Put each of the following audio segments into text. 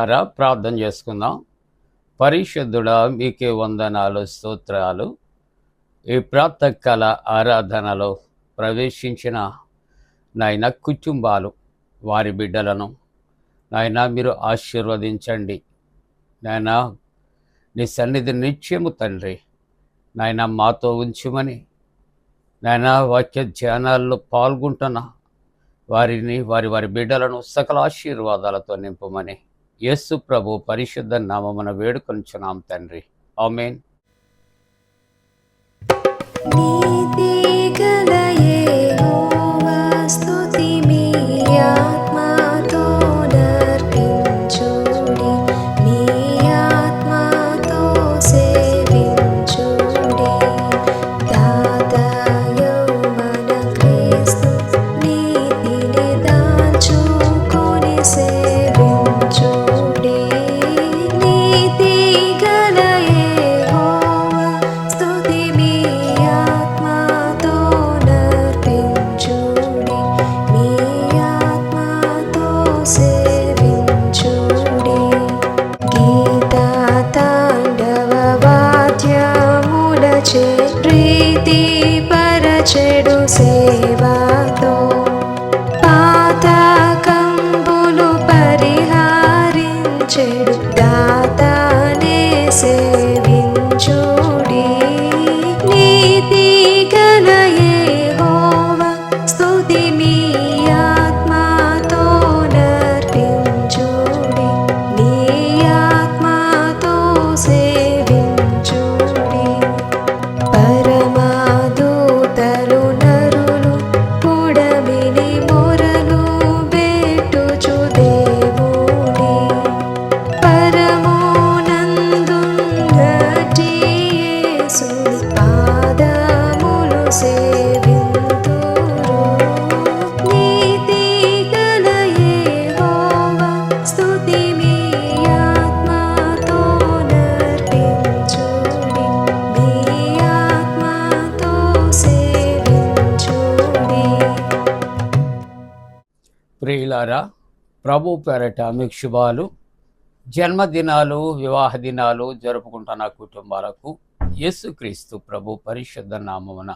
ప్రియులారా, ప్రార్థన చేసుకుందాం. పరిశుద్ధుడా, మీకే వందనాలు, స్తోత్రాలు. ఈ ప్రాతకాల ఆరాధనలో ప్రవేశించిన నాయన కుటుంబాలు, వారి బిడ్డలను నాయన మీరు ఆశీర్వదించండి. నాయన నీ సన్నిధి నిత్యము తండ్రి నాయన మాతో ఉంచుమని, నాయన వాక్య ధ్యానాల్లో పాల్గొంటున్న వారిని, వారి బిడ్డలను సకల ఆశీర్వాదాలతో నింపమని యేసు ప్రభు పరిశుద్ధ నామమున వేడుకొనుచున్నాం తండ్రి. ఆమేన్. ప్రీతి పరచెడు సేవతో పాతకంబులు పరిహారించెడు దాతానే సేవించుడి. నీతి గల యెహోవా స్తుతి మీ ఆత్మతో నర్పించుడి. నీ ఆత్మతో సేవించుడి. పరమాదూతలు నరులు పుడమిని మొరలు బెట్టుచు దేవుని పరమోనందున్నటి యేసుని పాదములు సేవింతురు. నీతి గల యెహోవా స్తుతి మీ ఆత్మతో నర్పించుడి. మీ ఆత్మతో సేవించుడి. ప్రియులారా, ప్రభు పేరట మీకు శుభాలు. జన్మదినాలు, వివాహ దినాలు జరుపుకుంటున్న కుటుంబాలకు యేసుక్రీస్తు ప్రభు పరిశుద్ధ నామమున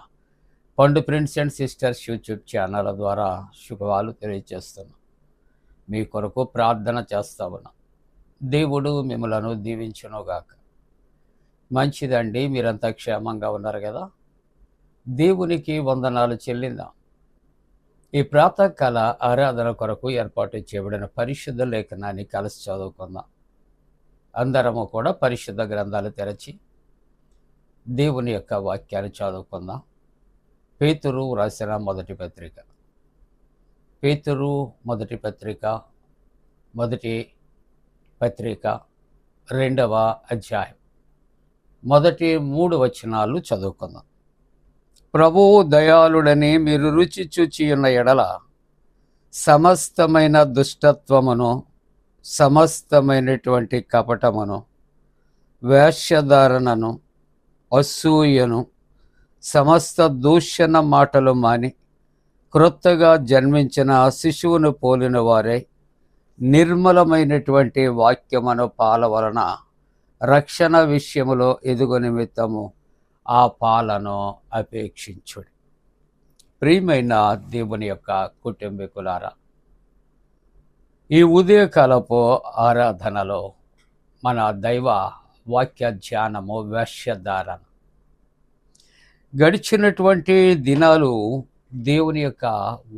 పండు prince and sisters YouTube channel ద్వారా శుభాలు తెలియజేస్తున్నాం. మీ కొరకు ప్రార్థన చేస్తా ఉన్నాం. దేవుడు మిమ్మలను దీవించునుగాక. మంచిదండి, మీరంతా క్షేమంగా ఉన్నారు కదా. దేవునికి వందనాలు చెల్లిందాం. ఈ ప్రాతకాల ఆరాధన కొరకు ఏర్పాటు చేయబడిన పరిశుద్ధ లేఖనాన్ని కలిసి చదువుకుందాం. అందరము కూడా పరిశుద్ధ గ్రంథాలు తెరచి దేవుని యొక్క వాక్యాన్ని చదువుకుందాం. పేతురు రాసిన మొదటి పత్రిక, పేతురు మొదటి పత్రిక 2వ అధ్యాయం మొదటి 3 వచనాలు చదువుకుందాం. ప్రభువు దయాళుడని మీరు రుచి చూచి ఉన్న ఎడల సమస్తమైన దుష్టత్వమును, సమస్తమైనటువంటి కపటమును, వేశ్యధారణను, అసూయను, సమస్త దూషణ మాటలు మాని క్రొత్తగా జన్మించిన శిశువును పోలిన వారై నిర్మలమైనటువంటి వాక్యమును పాల వలన రక్షణ విషయములో ఎదుగు నిమిత్తము ఆ పాలను అపేక్షించుడి. ప్రియమైన దేవుని యొక్క కుటుంబీకులారా, ఈ ఉదయకాలపు ఆరాధనలో మన దైవ వాక్య ధ్యానము వేశ్యధారణ. గడిచినటువంటి దినాలు దేవుని యొక్క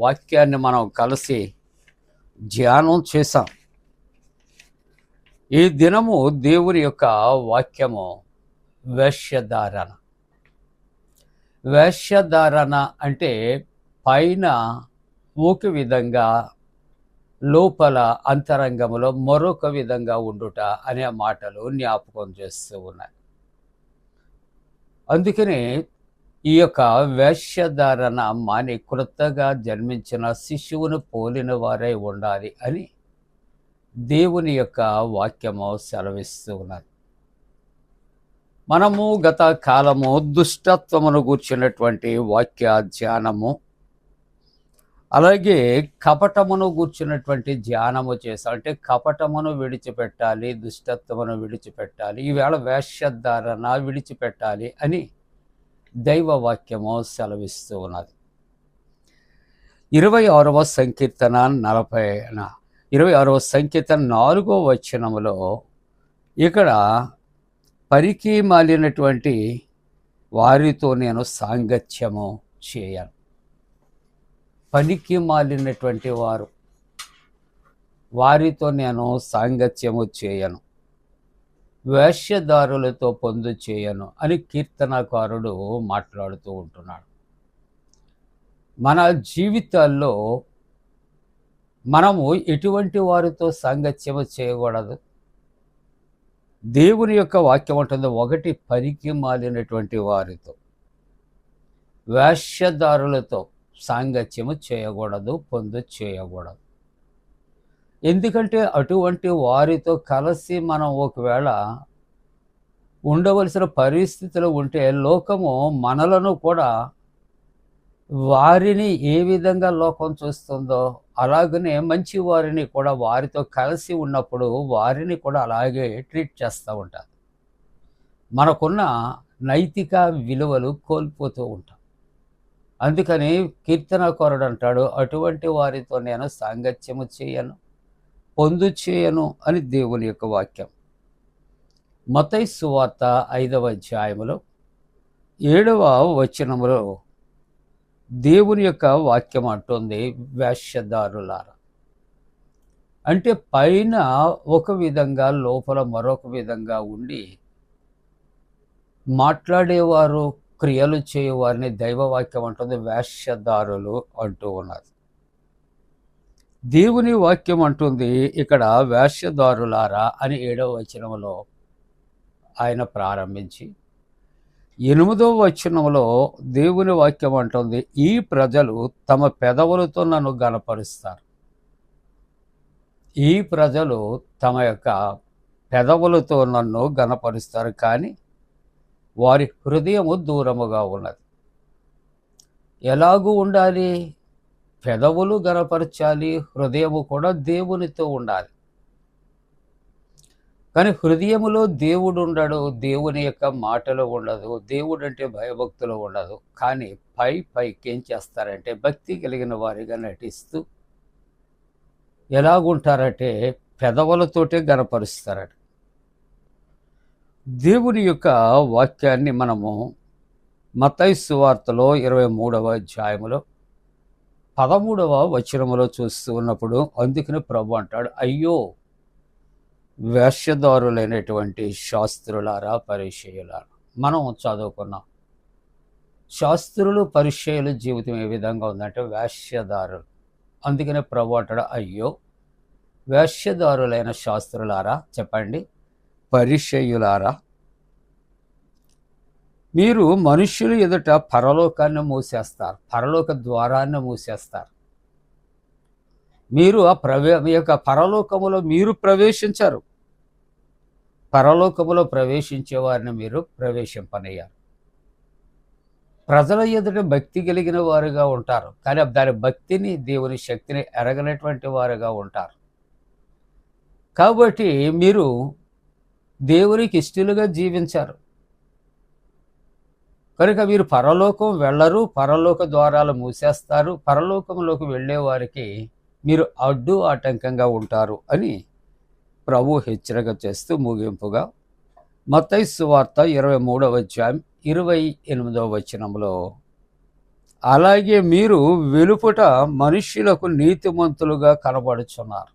వాక్యాన్ని మనం కలిసి ధ్యానం చేశాం. ఈ దినము దేవుని యొక్క వాక్యము వేశ్యధారణ. వేశ్యధారణ అంటే పైన ఒక విధంగా, లోపల అంతరంగములో మరొక విధంగా ఉండుట అనే మాటలు జ్ఞాపకం చేస్తూ ఉన్నాయి. అందుకనే ఈ యొక్క వేశ్యధారణ మాని క్రొత్తగా జన్మించిన శిశువును పోలిన వారై ఉండాలి అని దేవుని యొక్క వాక్యము సెలవిస్తూ ఉన్నది. మనము గత కాలము దుష్టత్వమును గూర్చినటువంటి వాక్య ధ్యానము అలాగే కపటమును గూర్చినటువంటి ధ్యానము చేస్తాం. అంటే కపటమును విడిచిపెట్టాలి, దుష్టత్వమును విడిచిపెట్టాలి, ఈవేళ వేషధారణ విడిచిపెట్టాలి అని దైవ వాక్యము సెలవిస్తూ ఉన్నది. 26వ సంకీర్తన 26వ సంకీర్తన 4వ వచనములో ఇక్కడ పరికి మాలినటువంటి వారితో నేను సాంగత్యము చేయను. పనికి మాలినటువంటి వారితో నేను సాంగత్యము చేయను, వేశ్యదారులతో పొందు చేయను అని కీర్తనకారుడు మాట్లాడుతూ ఉంటున్నాడు. మన జీవితాల్లో మనము ఎటువంటి వారితో సాంగత్యము చేయకూడదు. దేవుని యొక్క వాక్యం ఉంటుంది, ఒకటి పనికి మాలినటువంటి వారితో, వేశ్యదారులతో సాంగత్యము చేయకూడదు, పొందు చేయకూడదు. ఎందుకంటే అటువంటి వారితో కలిసి మనం ఒకవేళ ఉండవలసిన పరిస్థితులు ఉంటే లోకము మనలను కూడా వారిని ఏ విధంగా లోకం చూస్తుందో అలాగనే మంచి వారిని కూడా వారితో కలిసి ఉన్నప్పుడు వారిని కూడా అలాగే ట్రీట్ చేస్తూ ఉంటారు. మనకున్న నైతిక విలువలు కోల్పోతూ ఉంటాం. అందుకని కీర్తనకారుడు అంటాడు, అటువంటి వారితో నేను సాంగత్యము చేయను, పొందు చేయను అని దేవుని యొక్క వాక్యం. మత్తయి సువార్త 5వ అధ్యాయములో 7వ వచనములో దేవుని యొక్క వాక్యం అంటుంది, వేశ్యదారులారా. అంటే పైన ఒక విధంగా లోపల మరొక విధంగా ఉండి మాట్లాడేవారు, క్రియలు చేయవారిని దైవవాక్యం అంటుంది వేశ్యదారులు అంటూ ఉన్నది. దేవుని వాక్యం అంటుంది ఇక్కడ వేశ్యదారులారా అని 7వ వచనంలో ఆయన ప్రారంభించి 8వ వచనంలో దేవుని వాక్యం అంటుంది, ఈ ప్రజలు తమ పెదవులతో నన్ను గనపరుస్తారు. ఈ ప్రజలు తమ యొక్క పెదవులతో నన్ను గనపరుస్తారు, కానీ వారి హృదయము దూరముగా ఉన్నది. ఎలాగూ ఉండాలి? పెదవులు గనపరచాలి, హృదయము కూడా దేవునితో ఉండాలి. కానీ హృదయములో దేవుడు ఉండడు, దేవుని యొక్క మాటలు ఉండదు, దేవుడు అంటే భయభక్తులు ఉండదు. కానీ పైకి ఏం చేస్తారంటే భక్తి కలిగిన వారిగా నటిస్తూ ఎలాగుంటారంటే పెదవులతోటే గనపరుస్తారట. దేవుని యొక్క వాక్యాన్ని మనము మత్తయి సువార్తలో 23వ అధ్యాయములో 13వ వచనములో చూస్తూ ఉన్నప్పుడు అందుకని ప్రభు అంటాడు, అయ్యో వేశ్యదారులైనటువంటి శాస్త్రులారా, పరిచయులారా. మనం చదువుకున్నాం, శాస్త్రులు పరిచయుల జీవితం ఏ విధంగా ఉందంటే వేశ్యదారులు. అందుకనే ప్రభు అంటాడు, అయ్యో వేశ్యదారులైన శాస్త్రులారా, చెప్పండి, పరిచయులారా, మీరు మనుష్యులు ఎదుట పరలోకాన్ని మూసేస్తారు, పరలోక ద్వారాన్ని మూసేస్తారు. మీరు మీ యొక్క పరలోకములో మీరు ప్రవేశించారు, పరలోకములో ప్రవేశించే వారిని మీరు ప్రవేశింపనయ్యారు. ప్రజల ఎదుట భక్తి కలిగిన వారుగా ఉంటారు, కానీ దాని భక్తిని, దేవుని శక్తిని ఎరగనటువంటి వారుగా ఉంటారు. కాబట్టి మీరు దేవునికి ఇష్టలుగా జీవించారు కనుక మీరు పరలోకం వెళ్ళరు, పరలోక ద్వారాలు మూసేస్తారు, పరలోకంలోకి వెళ్ళే వారికి మీరు అడ్డు ఆటంకంగా ఉంటారు అని ప్రభు హెచ్చరిక చేస్తూ ముగింపుగా మత్తయి సువార్త 23వ అధ్యాయం 28వ వచనంలో, అలాగే మీరు వెలుపట మనుష్యులకు నీతిమంతులుగా కనబడుచున్నారు.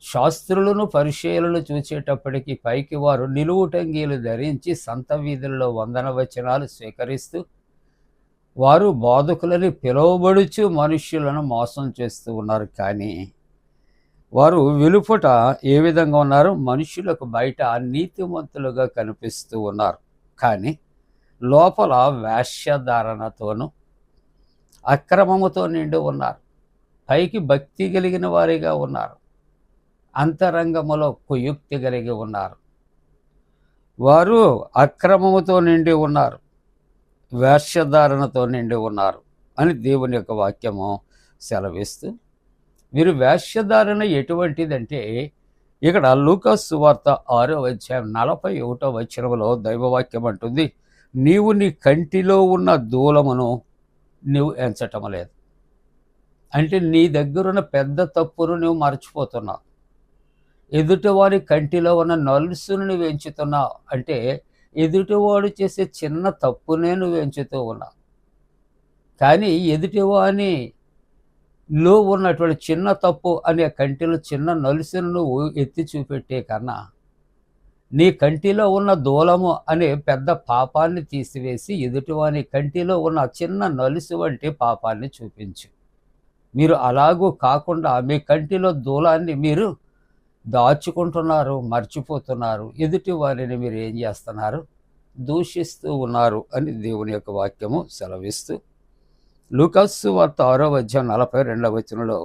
శాస్త్రులను పరిచయులను చూసేటప్పటికి పైకి వారు నిలువుటంగీలు ధరించి సంత వీధుల్లో వందన వచనాలు స్వీకరిస్తూ వారు బోధకులని పిలువబడుచు మనుష్యులను మోసం చేస్తూ ఉన్నారు. కానీ వారు వెలుపట ఏ విధంగా ఉన్నారు? మనుషులకు బయట నీతిమంతులుగా కనిపిస్తూ ఉన్నారు, కానీ లోపల వేశ్యధారణతోనూ అక్రమముతో నిండి ఉన్నారు. పైకి భక్తి కలిగిన వారిగా ఉన్నారు, అంతరంగములో కుయుక్తి కలిగి ఉన్నారు. వారు అక్రమముతో నిండి ఉన్నారు, వేశ్యధారణతో నిండి ఉన్నారు అని దేవుని యొక్క వాక్యము సెలవిస్తూ, మీరు వేషధారణ ఎటువంటిదంటే, ఇక్కడ లూకాసు సువార్త 6వ అధ్యాయం 41వ వచనంలో దైవవాక్యం అంటుంది, నీవు నీ కంటిలో ఉన్న దూలమును నువ్వు ఎంచటం లేదు. అంటే నీ దగ్గరున్న పెద్ద తప్పును నువ్వు మర్చిపోతున్నావు. ఎదుటివాడి కంటిలో ఉన్న నలుసును నువ్వు ఎంచుతున్నావు. అంటే ఎదుటివాడు చేసే చిన్న తప్పునే నువ్వు ఎంచుతూ ఉన్నావు. కానీ ఎదుటివానిలో ఉన్నటువంటి చిన్న తప్పు అనే కంటిలో చిన్న నలుసును నువ్వు ఎత్తి చూపెట్టే కన్నా, నీ కంటిలో ఉన్న దూలము అనే పెద్ద పాపాన్ని తీసివేసి ఎదుటివాని కంటిలో ఉన్న చిన్న నలుసు వంటి పాపాన్ని చూపించు. మీరు అలాగూ కాకుండా మీ కంటిలో దూలాన్ని మీరు దాచుకుంటున్నారు, మర్చిపోతున్నారు. ఎదుటి వారిని మీరు ఏం చేస్తున్నారు? దూషిస్తూ ఉన్నారు అని దేవుని యొక్క వాక్యము సెలవిస్తూ, లూకాసు వార్త 6వ అధ్యాయం 42వ వచనంలో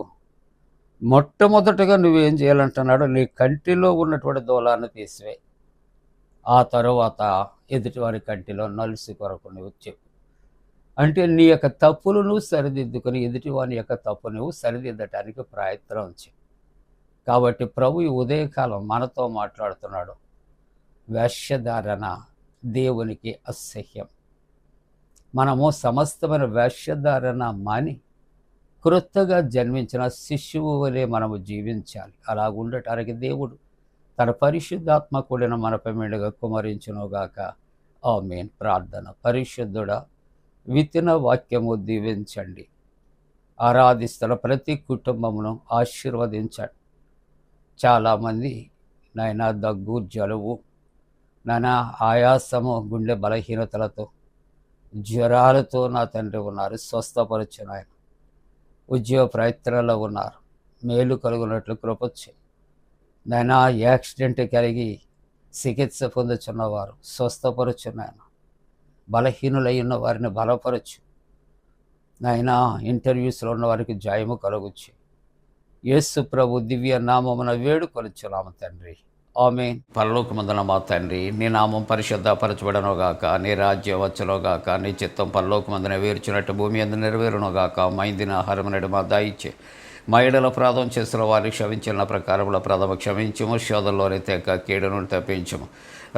మొట్టమొదటగా నువ్వేం చేయాలంటున్నాడు? నీ కంటిలో ఉన్నటువంటి దూలాన్ని తీసివేయి. ఆ తరువాత ఎదుటివారి కంటిలో నలుసు కొరకు నువ్వు చెప్పు. అంటే నీ యొక్క తప్పులు నువ్వు సరిదిద్దుకొని ఎదుటివాని యొక్క తప్పు నువ్వు సరిదిద్దటానికి ప్రయత్నం చేయి. కాబట్టి ప్రభు ఈ ఉదయకాలం మనతో మాట్లాడుతున్నాడు. వేషధారణ దేవునికి అసహ్యం. మనము సమస్తమైన వేషధారణ మాని క్రొత్తగా జన్మించిన శిశువు వలె మనము జీవించాలి. అలా ఉండటానికి దేవుడు తన పరిశుద్ధాత్మ కూడిన మనపై మెండుగా కుమరించునుగాక. ఆమేన్. ప్రార్థన. పరిశుద్ధుడా, విత్తిన వాక్యము దీవించండి. ఆరాధిస్తున్న ప్రతి కుటుంబమును ఆశీర్వదించండి. చాలామంది నాయనా దగ్గు, జలుబు, నాయనా ఆయాసము, గుండె బలహీనతలతో, జ్వరాలతో నా తండ్రి ఉన్నారు. స్వస్థపరచు నాయన. ఉద్యోగ ప్రయత్నాల్లో ఉన్నారు. మేలు కలుగునట్లు కృపచ్చు నాయనా. యాక్సిడెంట్ కలిగి చికిత్స పొందుచున్నవారు స్వస్థపరచు నాయన. బలహీనులై ఉన్న వారిని బలపరచు నాయనా. ఇంటర్వ్యూస్లో ఉన్న వారికి జయము కలుగుచ్చు. యేసు ప్రభు దివ్య నామమున వేడుకొనుచున్నాము తండ్రి. ఆమేన్. పరలోకమందున మా తండ్రి, నీ నామం పరిశుద్ధపరచబడనుగాక, నీ రాజ్యం వచ్చునుగాక, నీ చిత్తం పరలోకమందున వేర్చినట్టు భూమి అందు నెరవేరునుగాక. మా ఇందిన ఆహారం నేడు మా దయచే, మా ఎడల అపరాధం చేసిన వారిని క్షమించిన ప్రకారముల ప్రథమ క్షమించము, శోధంలోని తెక్క కీడును తప్పించము.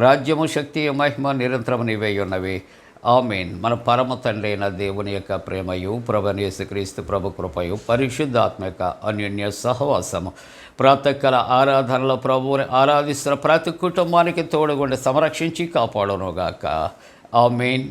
రాజ్యము, శక్తి, మహిమ నిరంతరము నీవే ఉన్నవి. ఆమేన్. మన పరమ తండ్రి అయిన దేవుని యొక్క ప్రేమయు, ప్రభువైన యేసుక్రీస్తు ప్రభు కృపయు, పరిశుద్ధాత్మక అన్యోన్య సహవాసము, ప్రాతకాల ఆరాధనలో ప్రభువుని ఆరాధిస్తున్న ప్రతి కుటుంబానికి తోడుగుండి సంరక్షించి కాపాడునుగాక. ఆమేన్.